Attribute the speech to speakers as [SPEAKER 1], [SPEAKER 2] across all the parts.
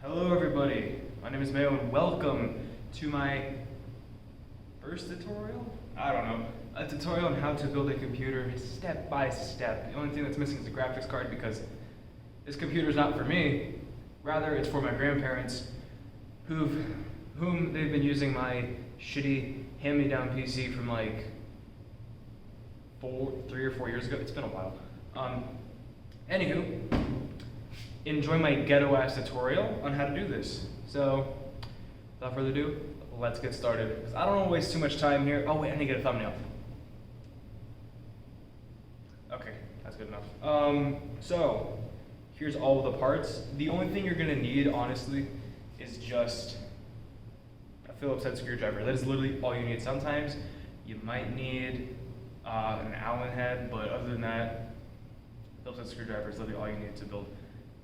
[SPEAKER 1] Hello everybody, my name is Mayo and welcome to my first tutorial? I don't know. A tutorial on how to build a computer step by step. The only thing that's missing is a graphics card because this computer is not for me. Rather, it's for my grandparents whom they've been using my shitty hand-me-down PC from like 3 or 4 years ago. It's been a while. Anywho, enjoy my ghetto-ass tutorial on how to do this. So, without further ado, let's get started. Because I don't want to waste too much time here. Oh wait, I need to get a thumbnail. Okay, that's good enough. So, here's all of the parts. The only thing you're gonna need, honestly, is just a Phillips head screwdriver. That is literally all you need. Sometimes you might need an Allen head, but other than that, Phillips head screwdriver is literally all you need to build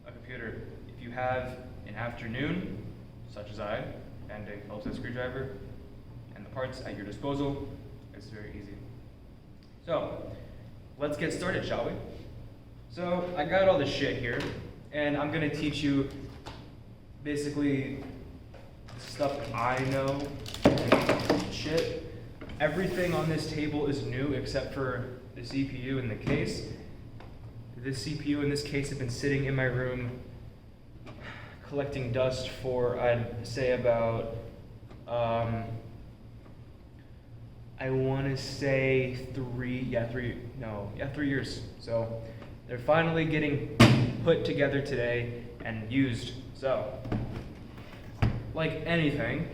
[SPEAKER 1] a computer. If you have an afternoon, such as I, and a Phillips head screwdriver, and the parts at your disposal, it's very easy. So, let's get started, shall we? So, I got all this shit here, and I'm gonna teach you basically the stuff I know, shit. Everything on this table is new except for the CPU and the case. This CPU and this case have been sitting in my room collecting dust for, I'd say about, I want to say 3 years. So they're finally getting put together today and used. So, like anything,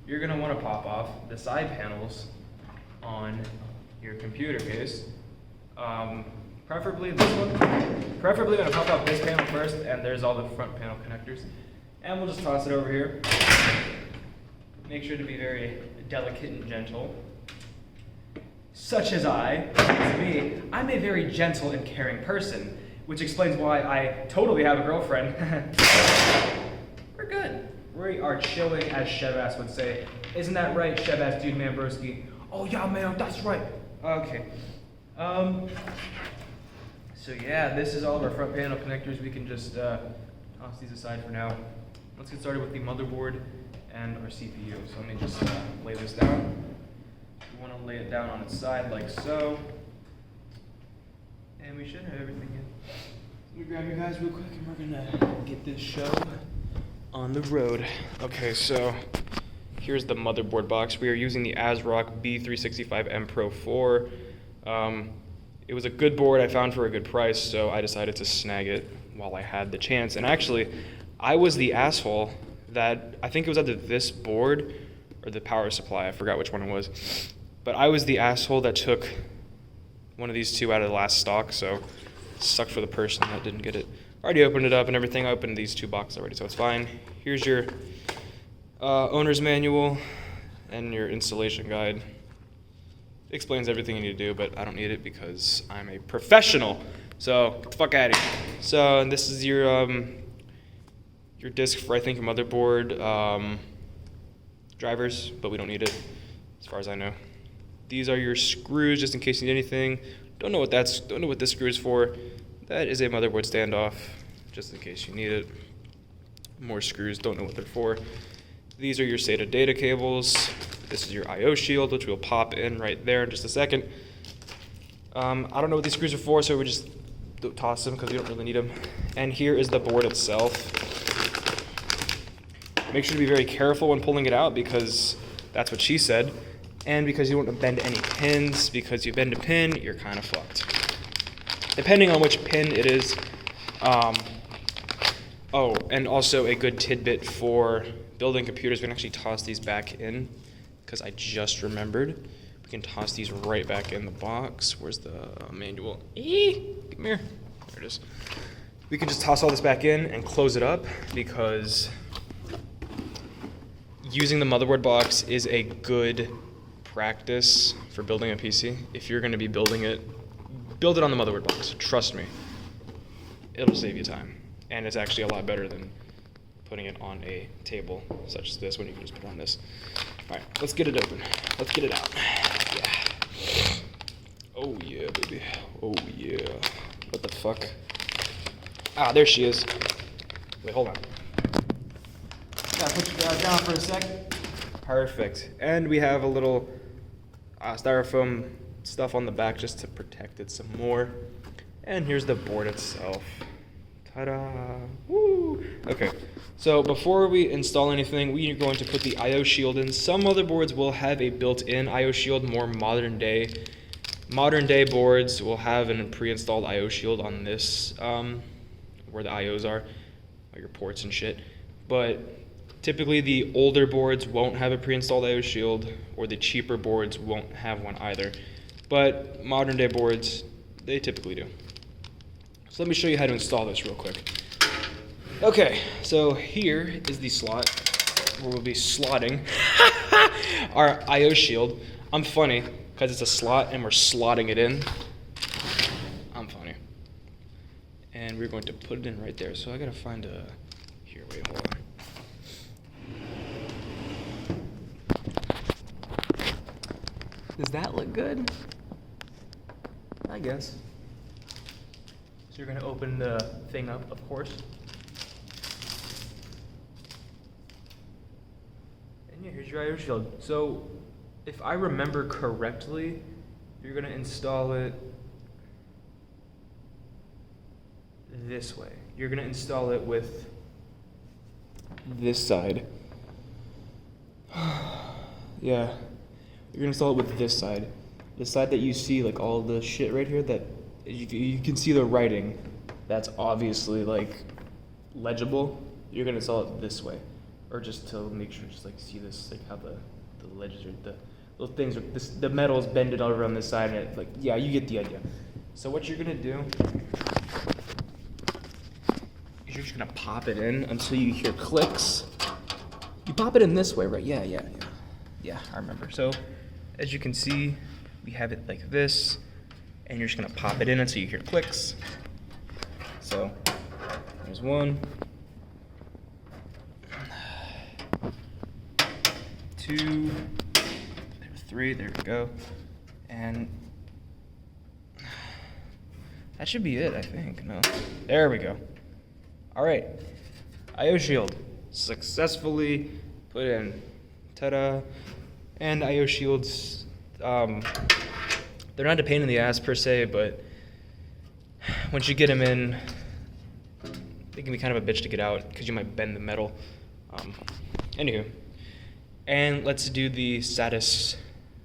[SPEAKER 1] you're going to want to pop off the side panels on your computer case. Preferably this one. Preferably I'm going to pop out this panel first, and there's all the front panel connectors. And we'll just toss it over here. Make sure to be very delicate and gentle. Such as me, I'm a very gentle and caring person, which explains why I totally have a girlfriend. We're good. We are chilling, as Chevass would say. Isn't that right, Chevass Dude Man Broski? Oh yeah, man, that's right. Okay. So yeah, this is all of our front panel connectors. We can just toss these aside for now. Let's get started with the motherboard and our CPU. So let me just lay this down. We want to lay it down on its side like so. And we should have everything in. Let me grab you guys real quick and we're gonna get this show on the road. Okay, so here's the motherboard box. We are using the ASRock B365M Pro 4. It was a good board I found for a good price, so I decided to snag it while I had the chance. And actually, I was the asshole that, I think it was either this board or the power supply, I forgot which one it was. But I was the asshole that took one of these two out of the last stock, so it sucked for the person that didn't get it. I already opened it up and everything. I opened these two boxes already, so it's fine. Here's your owner's manual and your installation guide. It explains everything you need to do, but I don't need it because I'm a professional. So get the fuck out of here. So and this is your disc for, I think, your motherboard drivers, but we don't need it as far as I know. These are your screws just in case you need anything. Don't know what this screw is for. That is a motherboard standoff just in case you need it. More screws, don't know what they're for. These are your SATA data cables. This is your I/O shield, which we'll pop in right there in just a second. I don't know what these screws are for, so we just toss them because we don't really need them. And here is the board itself. Make sure to be very careful when pulling it out because that's what she said. And because you don't want to bend any pins, because you bend a pin, you're kind of fucked. Depending on which pin it is. Oh, and also a good tidbit for building computers, we can actually toss these back in, because I just remembered. We can toss these right back in the box. Where's the manual? Come here. There it is. We can just toss all this back in and close it up, because using the motherboard box is a good practice for building a PC. If you're going to be building it, build it on the motherboard box. Trust me. It'll save you time. And it's actually a lot better than putting it on a table such as this when you can just put it on this. All right, let's get it open. Let's get it out. Yeah. Oh yeah, baby. Oh yeah. What the fuck? Ah, there she is. Wait, hold on. Gotta put you down for a sec. Perfect. And we have a little styrofoam stuff on the back just to protect it some more. And here's the board itself. Ta-da! Woo! Okay, so before we install anything, we are going to put the I/O shield in. Some motherboards will have a built-in I/O shield, more modern day. Modern day boards will have a pre-installed I/O shield on this, where the I/Os are, your ports and shit. But typically the older boards won't have a pre-installed I/O shield, or the cheaper boards won't have one either. But modern day boards, they typically do. So let me show you how to install this real quick. Okay, so here is the slot where we'll be slotting our I/O shield. I'm funny because it's a slot and we're slotting it in. I'm funny. And we're going to put it in right there. So I gotta find a, here, wait, hold on. Does that look good? I guess. So you're gonna open the thing up, of course. And yeah, here's your I/O shield. So if I remember correctly, you're gonna install it this way. You're gonna install it with this side. Yeah, you're gonna install it with this side. The side that you see, like all the shit right here, that you can see the writing. That's obviously like legible. You're gonna install it this way, or just to make sure, just like see this, like how the ledges are, the little things are, the metal is bended over on this side, and it, like, yeah, you get the idea. So what you're gonna do is you're just gonna pop it in until you hear clicks. You pop it in this way, right? Yeah, I remember. So as you can see, we have it like this, and you're just gonna pop it in until you hear clicks. So there's one, 2, there's 3, there we go. And that should be it, I think. No, there we go. All right, I/O shield successfully put in. Ta-da! And I/O shields, they're not a pain in the ass per se, but once you get them in, they can be kind of a bitch to get out because you might bend the metal. Anywho, and let's do the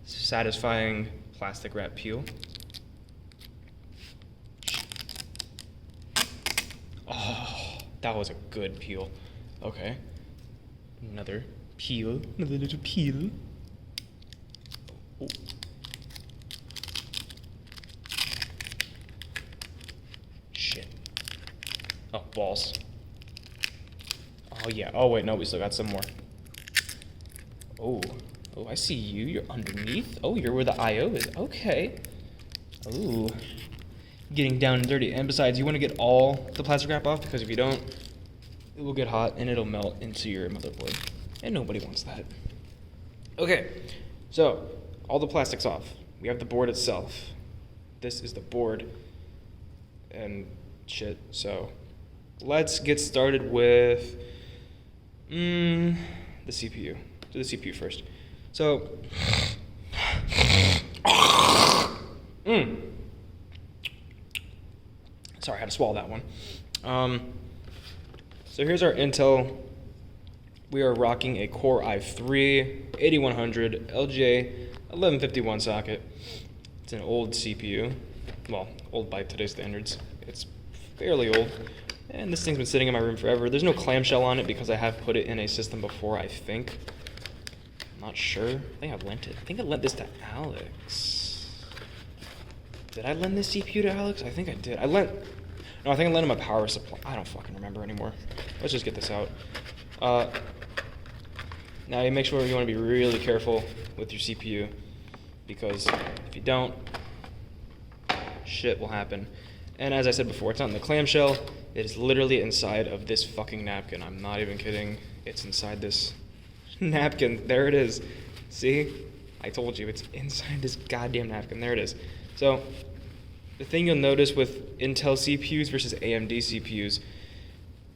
[SPEAKER 1] satisfying plastic wrap peel. Oh, that was a good peel. Okay, another peel, another little peel. Oh. Shit. Oh, balls. Oh, yeah. Oh, wait, no, we still got some more. Oh, I see you. You're underneath. Oh, you're where the I/O is. Okay. Oh, getting down and dirty. And besides, you want to get all the plastic wrap off, because if you don't, it will get hot and it'll melt into your motherboard. And nobody wants that. Okay, so all the plastic's off. We have the board itself. This is the board and shit. So let's get started with the CPU. Do the CPU first. So sorry, I had to swallow that one. So here's our Intel. We are rocking a Core i3 8100 LGA 1151 socket. It's an old CPU. Well, old by today's standards. It's fairly old. And this thing's been sitting in my room forever. There's no clamshell on it because I have put it in a system before, I think. I'm not sure. I think I lent it. I think I lent this to Alex. Did I lend this CPU to Alex? I think I did. No, I think I lent him a power supply. I don't fucking remember anymore. Let's just get this out. Now you make sure you want to be really careful with your CPU, because if you don't, shit will happen. And as I said before, it's not in the clamshell. It is literally inside of this fucking napkin. I'm not even kidding. It's inside this napkin. There it is. See? I told you, it's inside this goddamn napkin. There it is. So the thing you'll notice with Intel CPUs versus AMD CPUs,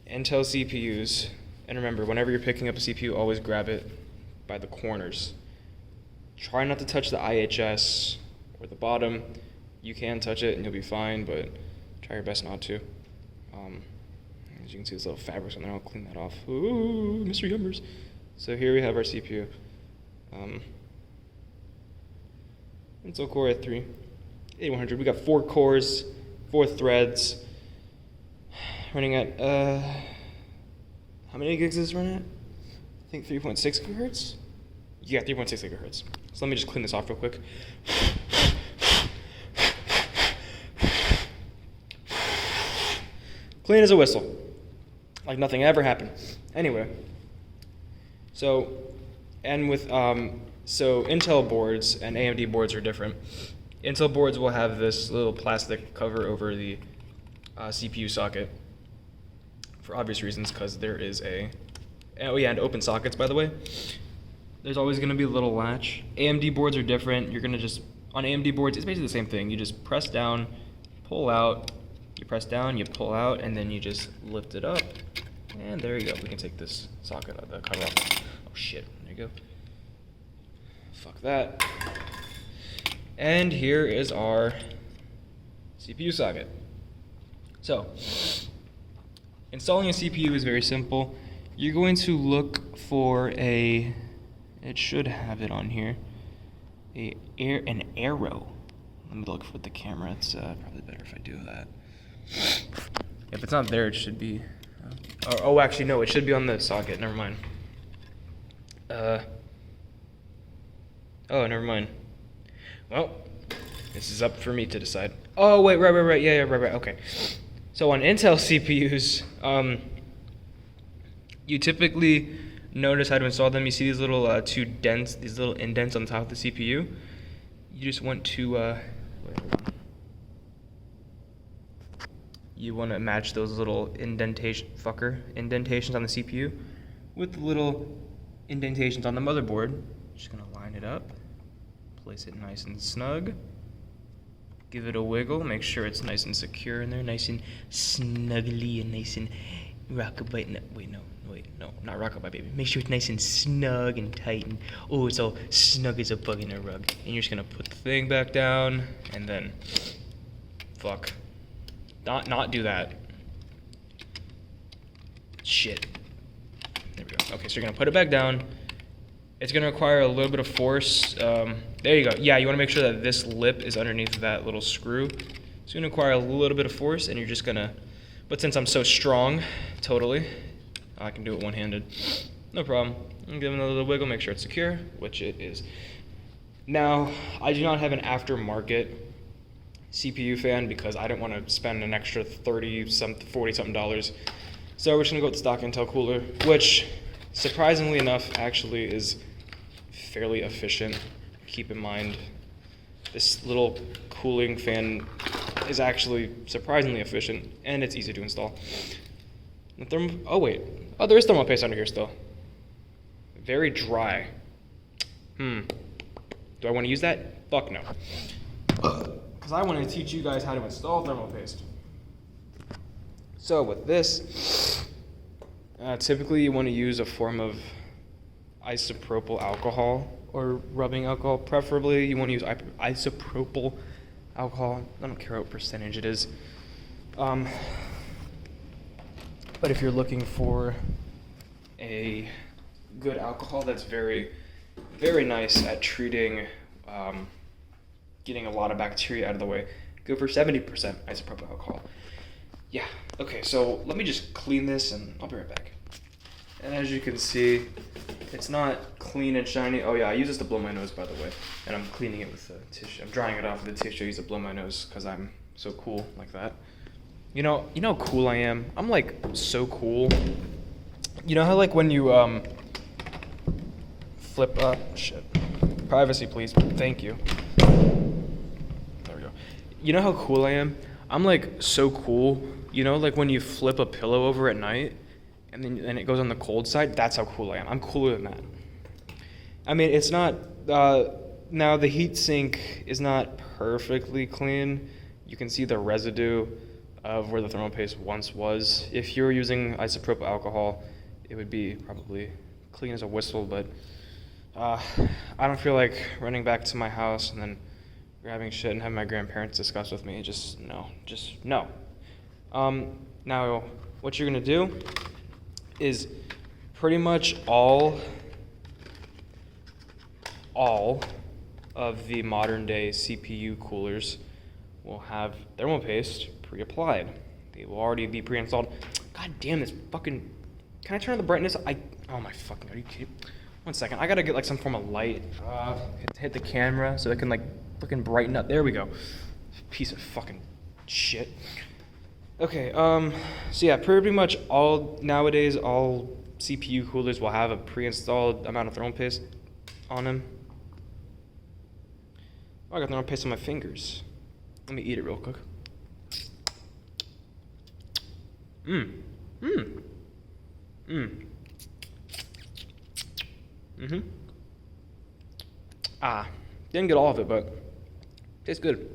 [SPEAKER 1] Intel CPUs, And remember, whenever you're picking up a CPU, always grab it by the corners. Try not to touch the IHS or the bottom. You can touch it and you'll be fine, but try your best not to. As you can see, this little fabrics on there. I'll clean that off. Ooh, mystery numbers. So here we have our CPU. Intel Core i3, 8100. We got 4 cores, 4 threads, running at how many gigs is this running at? I think 3.6 gigahertz. Yeah, 3.6 gigahertz. So let me just clean this off real quick. Clean as a whistle, like nothing ever happened. Anyway, so Intel boards and AMD boards are different. Intel boards will have this little plastic cover over the CPU socket for obvious reasons, because there is and open sockets, by the way. There's always going to be a little latch. AMD boards are different. You're going to just, on AMD boards, it's basically the same thing. You just press down, pull out, you press down, you pull out, and then you just lift it up. And there you go. We can take this socket out, the cover off. Oh shit, there you go. Fuck that. And here is our CPU socket. So, installing a CPU is very simple. You're going to look for it should have it on here, an arrow. Let me look for the camera. It's probably better if I do that. If it's not there, it should be. Oh, actually, no, it should be on the socket. Never mind. Oh, never mind. Well, this is up for me to decide. Oh, wait, right. Yeah, right. Okay. So on Intel CPUs, you typically notice how to install them. You see these little these little indents on top of the CPU. You just want to match those little indentations on the CPU with the little indentations on the motherboard. Just gonna line it up, place it nice and snug, give it a wiggle, make sure it's nice and secure in there, nice and snuggly and nice and rockabye. No, not rockabye, baby. Make sure it's nice and snug and tight, and oh, it's all snug as a bug in a rug. And you're just gonna put the thing back down, and then not do that. Shit. There we go. Okay, so you're gonna put it back down. It's gonna require a little bit of force. There you go. Yeah, you wanna make sure that this lip is underneath that little screw. It's gonna require a little bit of force, and you're just gonna, but since I'm so strong, totally, I can do it one-handed. No problem. I'm giving it a little wiggle, make sure it's secure, which it is. Now, I do not have an aftermarket CPU fan because I didn't want to spend an extra $40-something. So we're just gonna go with the stock Intel cooler, which surprisingly enough actually is fairly efficient. Keep in mind, this little cooling fan is actually surprisingly efficient, and it's easy to install. There is thermal paste under here still. Very dry. Do I want to use that? Fuck no. Because I want to teach you guys how to install thermal paste. So with this, typically you want to use a form of isopropyl alcohol or rubbing alcohol. Preferably you want to use isopropyl alcohol. I don't care what percentage it is. But if you're looking for a good alcohol that's very, very nice at treating, getting a lot of bacteria out of the way, go for 70% isopropyl alcohol. Yeah, okay, so let me just clean this and I'll be right back. And as you can see, it's not clean and shiny. Oh yeah, I use this to blow my nose, by the way. And I'm cleaning it with a tissue. I'm drying it off with a tissue I use to blow my nose because I'm so cool like that. You know how cool I am? I'm like so cool. You know how like when you flip up, shit. Privacy please, thank you. There we go. You know how cool I am? I'm like so cool. You know, like when you flip a pillow over at night and then it goes on the cold side, that's how cool I am. I'm cooler than that. I mean, it's not, now the heat sink is not perfectly clean. You can see the residue of where the thermal paste once was. If you're using isopropyl alcohol, it would be probably clean as a whistle, but I don't feel like running back to my house and then grabbing shit and having my grandparents discuss with me. Just no. Now, what you're gonna do is pretty much all of the modern day CPU coolers will have thermal paste pre-applied. They will already be pre-installed. God damn this fucking, can I turn on the brightness? Oh my fucking, are you kidding? 1 second, I gotta get like some form of light, hit the camera so it can like fucking brighten up. There we go. Piece of fucking shit. Okay, so yeah, pretty much nowadays all CPU coolers will have a pre-installed amount of thermal paste on them. Oh, I got thermal paste on my fingers. Let me eat it real quick. Didn't get all of it, but tastes good.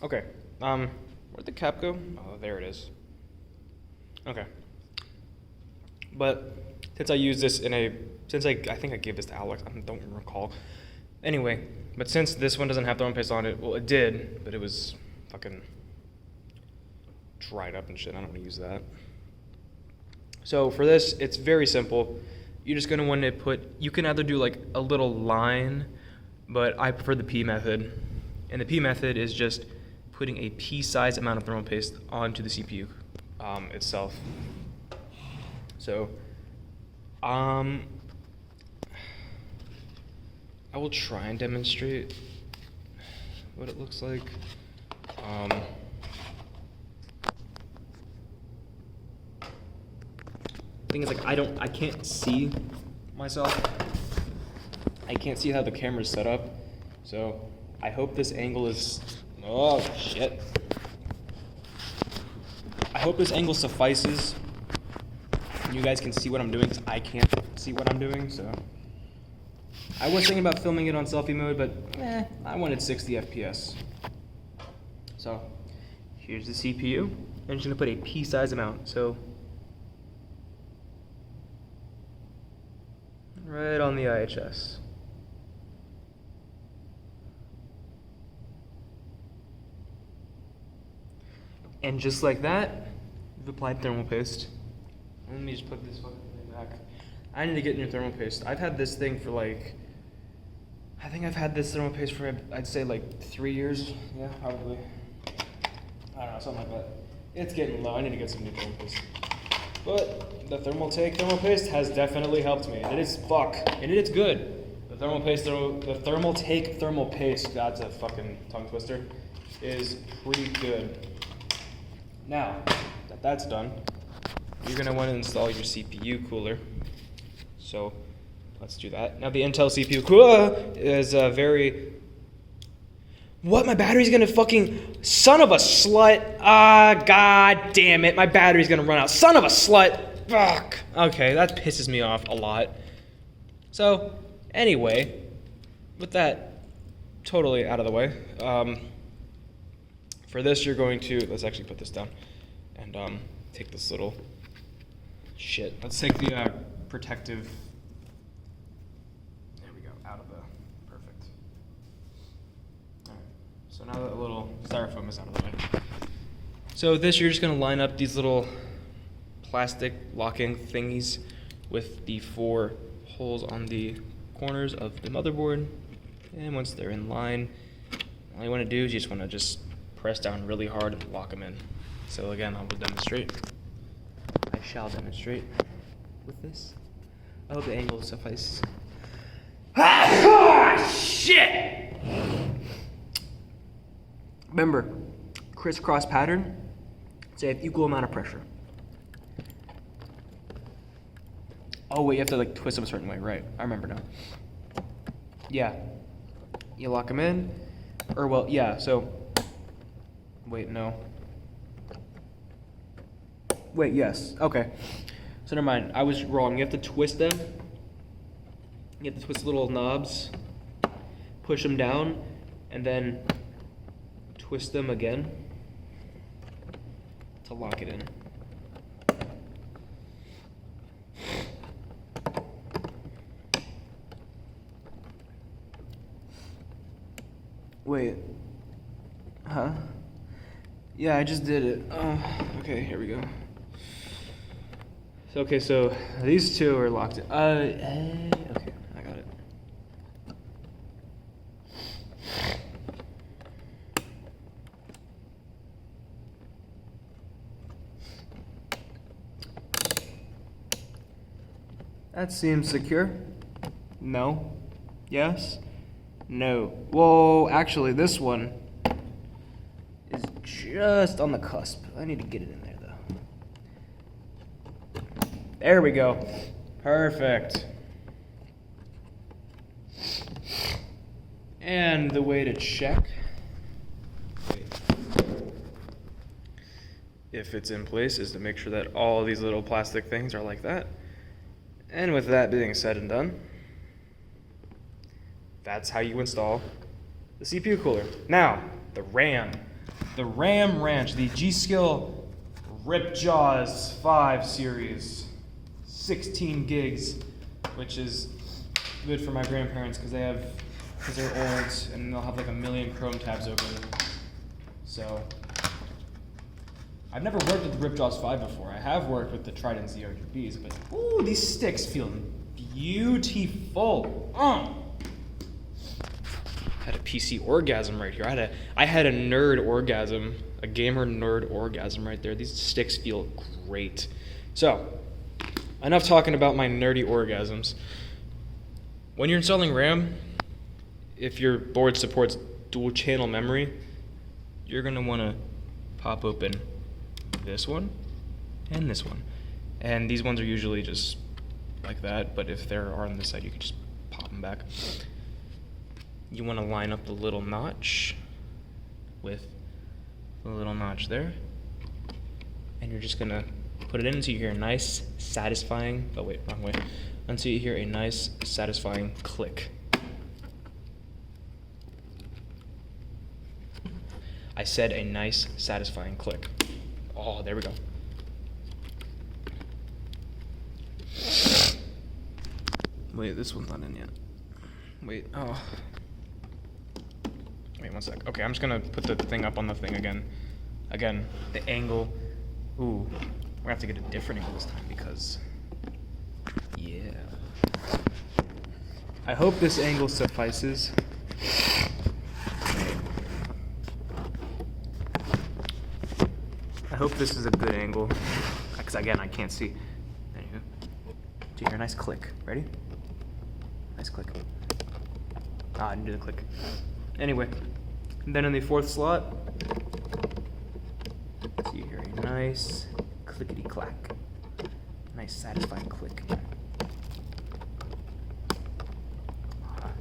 [SPEAKER 1] Okay, where'd the cap go? Oh, there it is. Okay. But since I use this I think I gave this to Alex, I don't recall. Anyway, but since this one doesn't have thermal paste on it, well, it did, but it was fucking dried up and shit. I don't want to use that. So for this, it's very simple. You're just going to want to you can either do like a little line, but I prefer the P method. And the P method is just putting a pea-sized amount of thermal paste onto the CPU itself. So, I will try and demonstrate what it looks like. Thing is, like, I can't see myself. I can't see how the camera's set up. So, I hope this angle is, oh shit. I hope this angle suffices. You guys can see what I'm doing, because I can't see what I'm doing, so. I was thinking about filming it on selfie mode, but I wanted 60 FPS. So, here's the CPU. I'm just gonna put a pea-sized amount, so. Right on the IHS. And just like that, we've applied thermal paste. Let me just put this fucking thing back. I need to get new thermal paste. I've had this thing for like, I think I've had this thermal paste for, I'd say like 3 years. Yeah, probably. I don't know, something like that. It's getting low. I need to get some new thermal paste. But the thermal paste has definitely helped me. And it is and it is good. The thermal paste, that's a fucking tongue twister, is pretty good. Now that that's done, you're gonna want to install your CPU cooler. So let's do that. Now the Intel CPU cooler is very. What? My battery's gonna fucking. Son of a slut. God damn it. My battery's gonna run out. Son of a slut. Fuck. Okay, that pisses me off a lot. So, anyway, with that totally out of the way, for this you're going to. Let's actually put this down and take this little shit. Let's take the protective. There we go. Out of the. Perfect. Alright. So now that little styrofoam is out of the way. So this, you're just going to line up these little plastic locking thingies with the 4 holes on the corners of the motherboard. And once they're in line, all you want to do is you just want to press down really hard and lock them in. So again, I will demonstrate. I shall demonstrate with this. I hope the angle suffices. Shit! Remember, crisscross pattern, save equal amount of pressure. Oh wait, you have to like twist them a certain way, right? I remember now. Yeah. You lock them in, or well, yeah, so, wait, no. Wait, yes, okay. So never mind, I was wrong. You have to twist them. You have to twist the little knobs, push them down, and then twist them again to lock it in. Wait. Huh? Yeah, I just did it. Okay, here we go. Okay, so these two are locked in. Okay, I got it. That seems secure. No. Yes. No. Whoa, actually, this one is just on the cusp. I need to get it in there, though. There we go. Perfect. And the way to check if it's in place is to make sure that all these little plastic things are like that. And with that being said and done, that's how you install the CPU cooler. Now, the RAM. The RAM Ranch, the G-Skill Ripjaws 5 series. 16 gigs, which is good for my grandparents because they're old and they'll have like a million Chrome tabs open. So, I've never worked with the Ripjaws 5 before. I have worked with the Trident ZRGBs, but ooh, these sticks feel beautiful. Had a PC orgasm right here. I had a nerd orgasm, a gamer nerd orgasm right there. These sticks feel great. So, enough talking about my nerdy orgasms. When you're installing RAM, if your board supports dual channel memory, you're gonna wanna pop open this one and this one. And these ones are usually just like that, but if they're on this side, you can just pop them back. You want to line up the little notch with the little notch there. And you're just going to put it in until you hear a nice, satisfying, oh wait, wrong way. Until you hear a nice, satisfying click. I said a nice, satisfying click. Oh, there we go. Wait, this one's not in yet. Wait, oh. Wait 1 sec. Okay, I'm just gonna put the thing up on the thing again. Again, the angle. Ooh, we're gonna have to get a different angle this time because, yeah. I hope this angle suffices. I hope this is a good angle, because again, I can't see. Anywho, do you hear a nice click? Ready? Nice click. Ah, I didn't do the click. Anyway, and then in the fourth slot, so you hear a nice clickety clack. Nice satisfying click.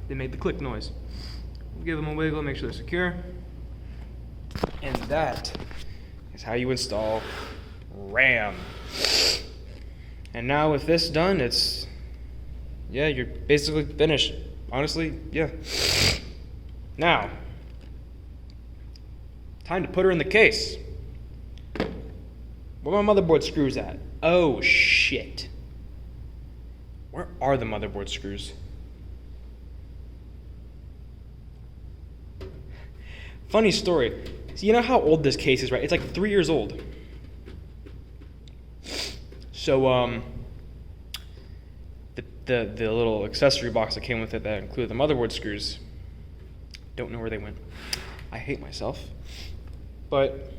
[SPEAKER 1] They made the click noise. Give them a wiggle, make sure they're secure. And that is how you install RAM. And now with this done, yeah, you're basically finished. Honestly, yeah. Now, time to put her in the case. Where are my motherboard screws at? Oh, shit. Where are the motherboard screws? Funny story. So you know how old this case is, right? It's like 3 years old. So, the little accessory box that came with it that included the motherboard screws, don't know where they went. I hate myself. But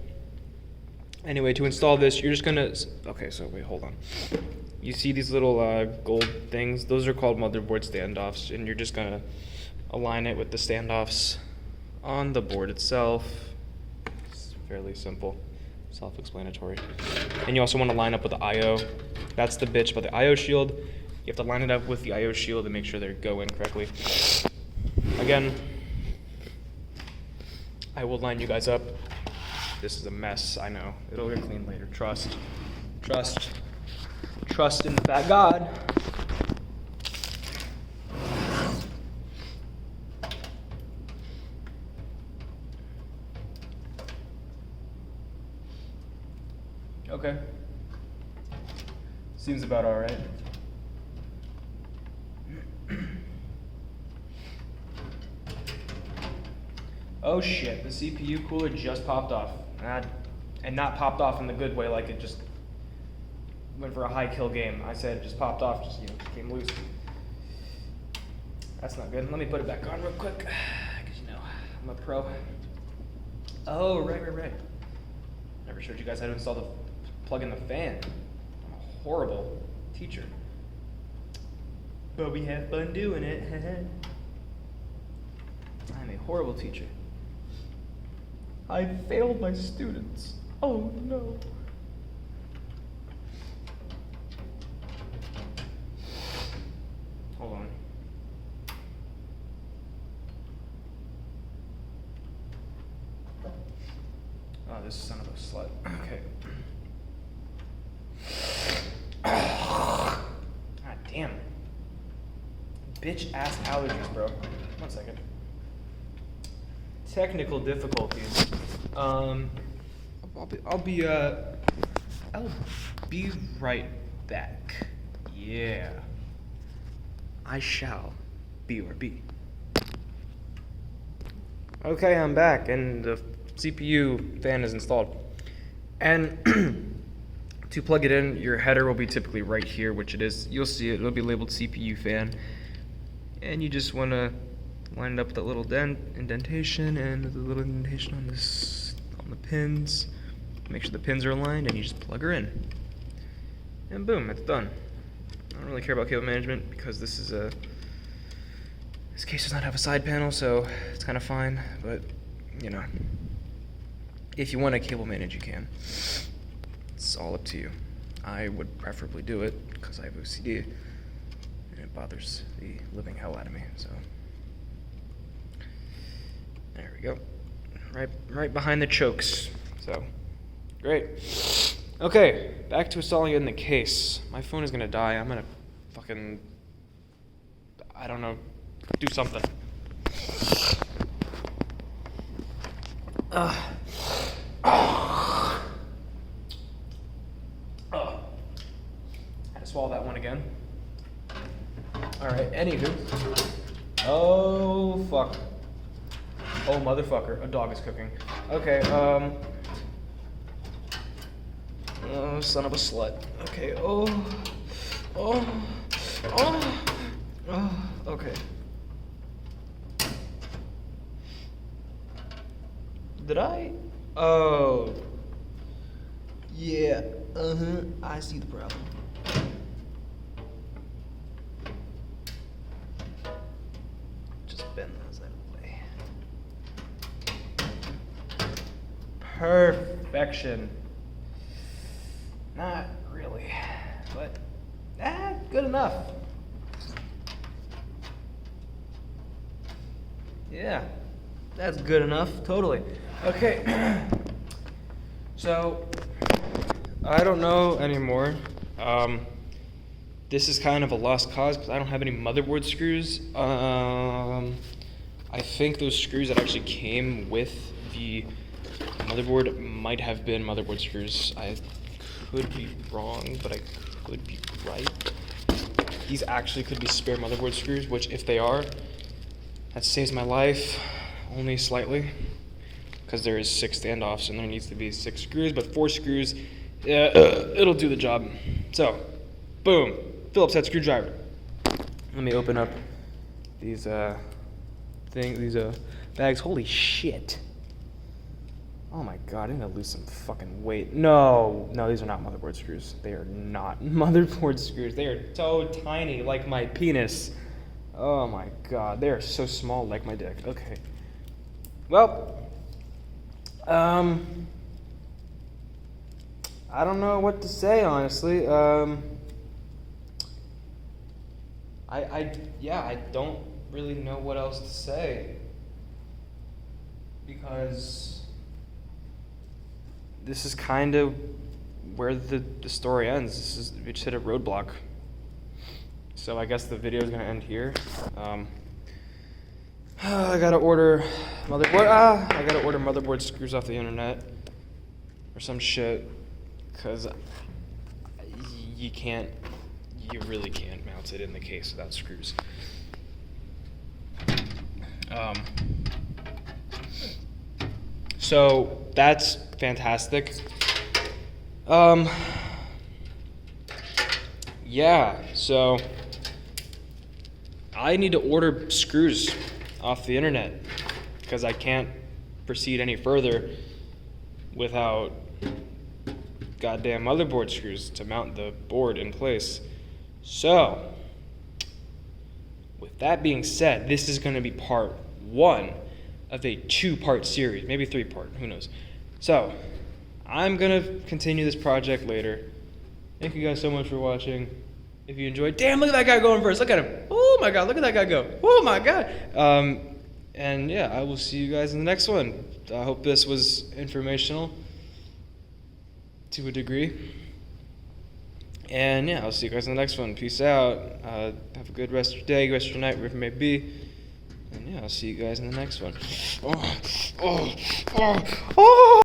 [SPEAKER 1] anyway, to install this, you're just gonna, okay, so wait, hold on. You see these little gold things? Those are called motherboard standoffs, and you're just gonna align it with the standoffs on the board itself. It's fairly simple, self-explanatory. And you also want to line up with the I/O. That's the bitch about the I/O shield. You have to line it up with the I/O shield and make sure they go in correctly. Again, I will line you guys up. This is a mess, I know. It'll get cleaned later. Trust. Trust. Trust in the fat God. Okay. Seems about all right. Oh shit, the CPU cooler just popped off. And not popped off in the good way, like it just went for a high kill game. I said it just popped off, just, came loose. That's not good. Let me put it back on real quick, because I'm a pro. Oh, right. Never showed you guys how to install plug in the fan. I'm a horrible teacher. But we have fun doing it. I'm a horrible teacher. I failed my students. Oh no. Hold on. Oh, this son of a slut. Okay. God damn. Bitch ass allergies, bro. 1 second. Technical difficulties. I'll be right back. Yeah. I shall BRB. Okay, I'm back, and the CPU fan is installed. And to plug it in, your header will be typically right here, which it is. You'll see it. It'll be labeled CPU fan. And you just want to line it up with that little indentation and the little indentation on the pins. Make sure the pins are aligned, and you just plug her in. And boom, it's done. I don't really care about cable management because this case does not have a side panel, so it's kind of fine. But if you want to cable manage, you can. It's all up to you. I would preferably do it because I have OCD, and it bothers the living hell out of me. So there we go. Right behind the chokes. So great. Okay, back to installing it in the case. My phone is gonna die. I'm gonna fucking, I don't know, do something. Had to swallow that one again. Alright, anywho. Oh, fuck. Oh, motherfucker. A dog is cooking. Okay, oh, son of a slut. Okay, okay. Did I? Oh. Yeah, I see the problem. Just bend those out of the way. Perfection. Not really, but good enough. Yeah, that's good enough, totally. Okay, so I don't know anymore. This is kind of a lost cause because I don't have any motherboard screws. I think those screws that actually came with the motherboard might have been motherboard screws. I could be wrong, but I could be right. These actually could be spare motherboard screws, which if they are, that saves my life only slightly, because there is 6 standoffs and there needs to be 6 screws, but 4 screws, it'll do the job. So, boom, Phillips head screwdriver. Let me open up these bags. Holy shit. Oh my god, I need to lose some fucking weight. No, these are not motherboard screws. They are not motherboard screws. They are so tiny, like my penis. Oh my god, they are so small, like my dick. Okay. Well, I don't know what to say, honestly. I don't really know what else to say, because this is kind of where the story ends. We just hit a roadblock. So I guess the video is gonna end here. I gotta order motherboard screws off the internet or some shit, cause you really can't mount it in the case without screws. So that's fantastic. Yeah, so I need to order screws off the internet because I can't proceed any further without goddamn motherboard screws to mount the board in place. So, with that being said, this is going to be part 1 of a 2-part series, maybe 3-part, who knows. So, I'm going to continue this project later. Thank you guys so much for watching. If you enjoyed, damn, look at that guy going first. Look at him. Oh my God, look at that guy go. Oh my God. And yeah, I will see you guys in the next one. I hope this was informational to a degree. And yeah, I'll see you guys in the next one. Peace out. Have a good rest of your day, rest of your night, wherever it may be. And yeah, I'll see you guys in the next one. Oh.